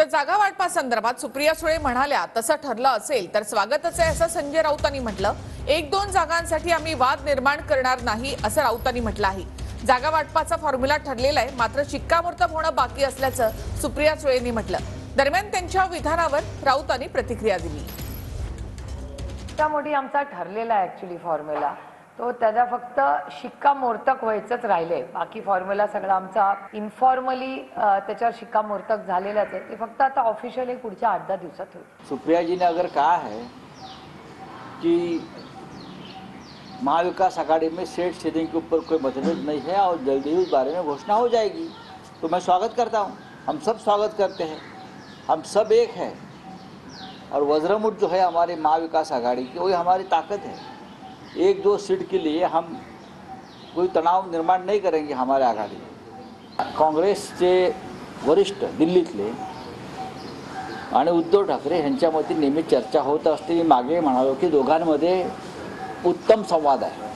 तर जागा वाटपासंदर्भात सुप्रिया सुळे म्हणाल्या तसं ठरलं असेल तर स्वागतच आहे असं संजय राऊतांनी म्हटलं। 1-2 जागांसाठी आम्ही वाद निर्माण करणार नाही असं राऊतांनी म्हटलं आहे। जागा वाटपाचा फॉर्म्युला ठरलेला आहे, मात्र शिक्कामोर्तब होणं बाकी असल्याचं सुप्रिया सुळेंनी म्हटलं। दरम्यान त्यांच्या विधानावर राऊतांनी प्रतिक्रिया दिली। मोठी आमचा ठरलेला आहे ऍक्च्युअली फॉर्म्युला, तो त्याचा फक्त शिक्कामोर्तक व्हायचंच राहिले। बाकी फॉर्म्युला सगळा आमचा इन्फॉर्मली त्याच्यावर शिक्कामोर्तक झालेलाच आहे। ते फक्त आता ऑफिशियली पुढच्या 8-10 दिवसात होईल। सुप्रिया जी ने अगर कहा है कि महाविकास आघाड़ी में सीट शेयरिंग के ऊपर कोई मतभेद नहीं है और जल्दी ही उस बारे में घोषणा हो जाएगी, तो मैं स्वागत करता हूँ। हम सब स्वागत करते हैं, हम सब एक हैं और वज्रमुठ जो है हमारी महाविकास आघाड़ी की, वही हमारी ताकत है। 1-2 सीट के लिए हम कोई तणाव निर्माण नहीं करेंगे हमारे आघाड़ी में। काँग्रेसचे वरिष्ठ दिल्लीतले आणि उद्धव ठाकरे यांच्यामध्ये नेहमी चर्चा होत असते। मी मागे म्हणालो की दोघांमध्ये उत्तम संवाद आहे।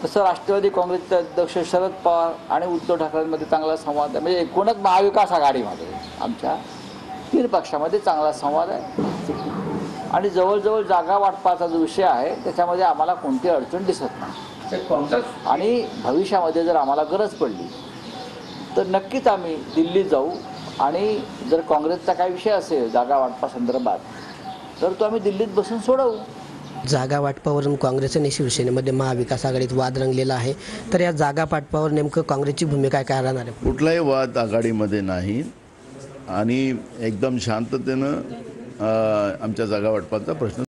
तसं राष्ट्रवादी काँग्रेसचे अध्यक्ष शरद पवार आणि उद्धव ठाकरेंमध्ये चांगला संवाद आहे। म्हणजे एकूणच महाविकास आघाडीमध्ये आमच्या 3 पक्षामध्ये चांगला संवाद आहे आणि जवळजवळ जागा वाटपाचा जो विषय आहे त्याच्यामध्ये आम्हाला कोणती अडचण दिसत नाही। आणि भविष्यामध्ये जर आम्हाला गरज पडली तर नक्कीच आम्ही दिल्लीत जाऊ आणि जर काँग्रेसचा काही विषय असेल जागा वाटपासंदर्भात तर तो आम्ही दिल्लीत बसून सोडवू। जागा वाटपावरून काँग्रेस आणि शिवसेनेमध्ये महाविकास आघाडीत वाद रंगलेला आहे, तर या जागा वाटपावर नेमकं काँग्रेसची भूमिका काय राहणार आहे? कुठलाही वाद आघाडीमध्ये नाही आणि एकदम शांततेनं आमच्या जागा वाटपाचा प्रश्न